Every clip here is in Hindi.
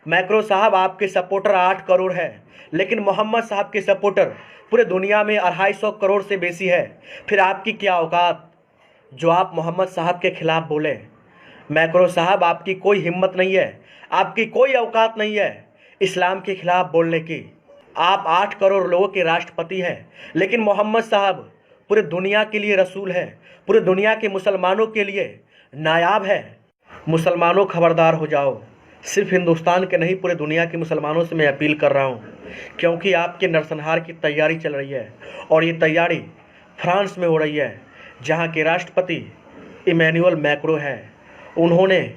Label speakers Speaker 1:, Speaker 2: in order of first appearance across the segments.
Speaker 1: मैक्रो साहब आपके सपोर्टर 8 करोड़ है, लेकिन मोहम्मद साहब के सपोर्टर पूरे दुनिया में 250 करोड़ से बेसी है। फिर आपकी क्या औकात जो आप मोहम्मद साहब के खिलाफ बोले। मैक्रो साहब आपकी कोई हिम्मत नहीं है, आपकी कोई औकात नहीं है इस्लाम के खिलाफ बोलने की। आप 8 करोड़ लोगों के राष्ट्रपति हैं, लेकिन मोहम्मद साहब पूरे दुनिया के लिए रसूल है, पूरे दुनिया के मुसलमानों के लिए नायाब है। मुसलमानों खबरदार हो जाओ। सिर्फ हिंदुस्तान के नहीं, पूरे दुनिया के मुसलमानों से मैं अपील कर रहा हूँ, क्योंकि आपके नरसंहार की तैयारी चल रही है और ये तैयारी फ्रांस में हो रही है, जहाँ के राष्ट्रपति इमैनुअल मैक्रो हैं। उन्होंने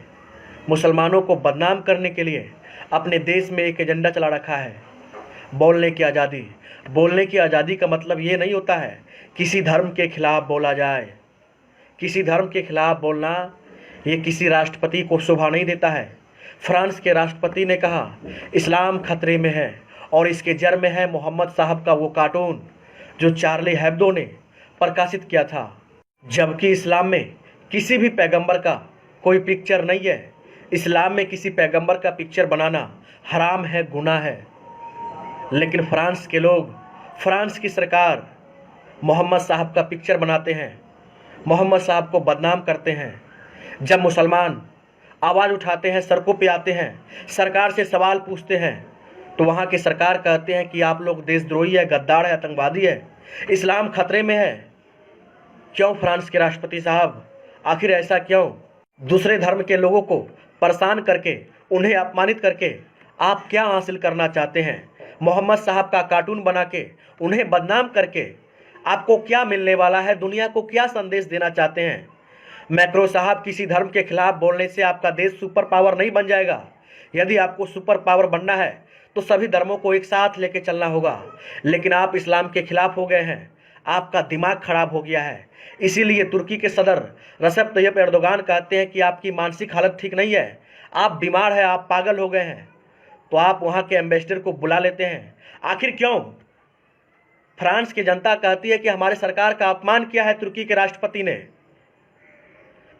Speaker 1: मुसलमानों को बदनाम करने के लिए अपने देश में एक एजेंडा चला रखा है, बोलने की आज़ादी। बोलने की आज़ादी का मतलब ये नहीं होता है किसी धर्म के खिलाफ बोला जाए। किसी धर्म के खिलाफ बोलना ये किसी राष्ट्रपति को शोभा नहीं देता है। फ्रांस के राष्ट्रपति ने कहा इस्लाम खतरे में है और इसके जड़ में है मोहम्मद साहब का वो कार्टून जो चार्ली हेब्दो ने प्रकाशित किया था। जबकि इस्लाम में किसी भी पैगंबर का कोई पिक्चर नहीं है। इस्लाम में किसी पैगंबर का पिक्चर बनाना हराम है, गुनाह है। लेकिन फ्रांस के लोग, फ्रांस की सरकार मोहम्मद साहब का पिक्चर बनाते हैं, मोहम्मद साहब को बदनाम करते हैं। जब मुसलमान आवाज़ उठाते हैं, सड़कों पे आते हैं, सरकार से सवाल पूछते हैं, तो वहाँ की सरकार कहते हैं कि आप लोग देशद्रोही है, गद्दार है, आतंकवादी है, इस्लाम खतरे में है। क्यों फ्रांस के राष्ट्रपति साहब, आखिर ऐसा क्यों? दूसरे धर्म के लोगों को परेशान करके, उन्हें अपमानित करके आप क्या हासिल करना चाहते हैं? मोहम्मद साहब का कार्टून बना के, उन्हें बदनाम करके आपको क्या मिलने वाला है? दुनिया को क्या संदेश देना चाहते हैं? मैक्रो साहब, किसी धर्म के खिलाफ बोलने से आपका देश सुपर पावर नहीं बन जाएगा। यदि आपको सुपर पावर बनना है तो सभी धर्मों को एक साथ लेके चलना होगा। लेकिन आप इस्लाम के खिलाफ हो गए हैं, आपका दिमाग खराब हो गया है। इसीलिए तुर्की के सदर रसेप तैयप एर्दोगान कहते हैं कि आपकी मानसिक हालत ठीक नहीं है, आप बीमार हैं, आप पागल हो गए हैं। तो आप वहाँ के एम्बेसडर को बुला लेते हैं। आखिर क्यों? फ्रांस की जनता कहती है कि हमारे सरकार का अपमान किया है तुर्की के राष्ट्रपति ने।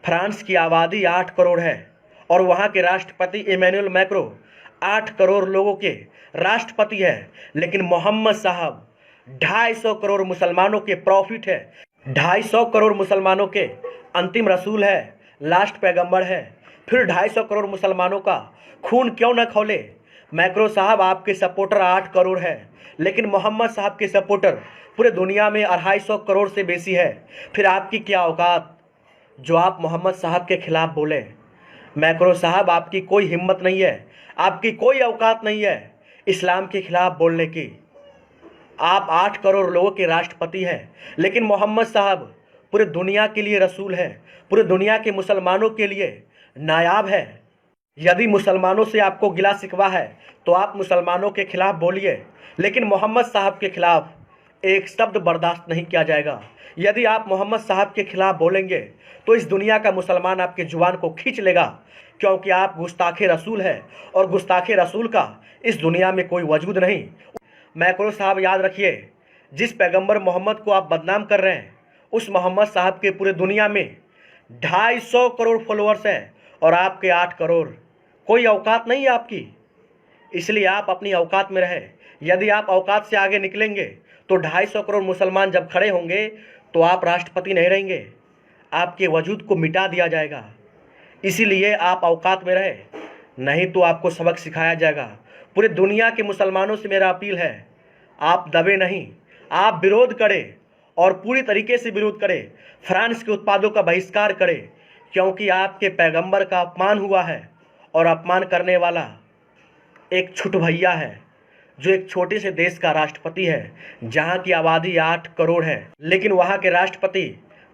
Speaker 1: फ्रांस की आबादी 8 करोड़ है और वहाँ के राष्ट्रपति इमैनुअल मैक्रो 8 करोड़ लोगों के राष्ट्रपति है। लेकिन मोहम्मद साहब 250 करोड़ मुसलमानों के प्रॉफिट है, 250 करोड़ मुसलमानों के अंतिम रसूल है, लास्ट पैगंबर है। फिर 250 करोड़ मुसलमानों का खून क्यों न खौले? मैक्रो साहब आपके सपोर्टर 8 करोड़ है, लेकिन मोहम्मद साहब के सपोर्टर पूरे दुनिया में 250 करोड़ से बेसी है। फिर आपकी क्या औकात जो आप मोहम्मद साहब के खिलाफ बोले। मैक्रो साहब आपकी कोई हिम्मत नहीं है, आपकी कोई औकात नहीं है इस्लाम के खिलाफ बोलने की। आप 8 करोड़ लोगों के राष्ट्रपति हैं, लेकिन मोहम्मद साहब पूरे दुनिया के लिए रसूल है, पूरे दुनिया के मुसलमानों के लिए नायाब है। यदि मुसलमानों से आपको गिला शिकवा है तो आप मुसलमानों के खिलाफ बोलिए, लेकिन मोहम्मद साहब के खिलाफ एक शब्द बर्दाश्त नहीं किया जाएगा। यदि आप मोहम्मद साहब के खिलाफ बोलेंगे तो इस दुनिया का मुसलमान आपके जुबान को खींच लेगा, क्योंकि आप गुस्ताखे रसूल हैं और गुस्ताखे रसूल का इस दुनिया में कोई वजूद नहीं। मैक्रो साहब याद रखिए, जिस पैगंबर मोहम्मद को आप बदनाम कर रहे हैं, उस मोहम्मद साहब के पूरे दुनिया में 250 करोड़ फॉलोअर्स हैं और आपके 8 करोड़। कोई औकात नहीं है आपकी, इसलिए आप अपनी औकात में रहें। यदि आप औकात से आगे निकलेंगे तो 250 करोड़ मुसलमान जब खड़े होंगे तो आप राष्ट्रपति नहीं रहेंगे, आपके वजूद को मिटा दिया जाएगा। इसीलिए आप औकात में रहें, नहीं तो आपको सबक सिखाया जाएगा। पूरे दुनिया के मुसलमानों से मेरा अपील है, आप दबे नहीं, आप विरोध करें और पूरी तरीके से विरोध करें। फ्रांस के उत्पादों का बहिष्कार करें, क्योंकि आपके पैगंबर का अपमान हुआ है और अपमान करने वाला एक छुट भैया है जो एक छोटे से देश का राष्ट्रपति है, जहाँ की आबादी 8 करोड़ है। लेकिन वहाँ के राष्ट्रपति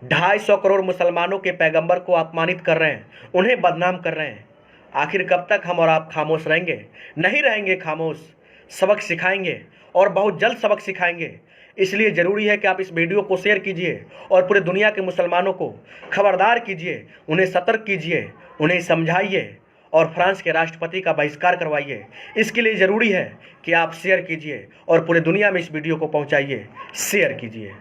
Speaker 1: 250 करोड़ मुसलमानों के पैगंबर को अपमानित कर रहे हैं, उन्हें बदनाम कर रहे हैं। आखिर कब तक हम और आप खामोश रहेंगे? नहीं रहेंगे खामोश, सबक सिखाएंगे और बहुत जल्द सबक सिखाएंगे। इसलिए ज़रूरी है कि आप इस वीडियो को शेयर कीजिए और पूरे दुनिया के मुसलमानों को खबरदार कीजिए, उन्हें सतर्क कीजिए, उन्हें समझाइए और फ्रांस के राष्ट्रपति का बहिष्कार करवाइए। इसके लिए ज़रूरी है कि आप शेयर कीजिए और पूरे दुनिया में इस वीडियो को पहुंचाइए, शेयर कीजिए।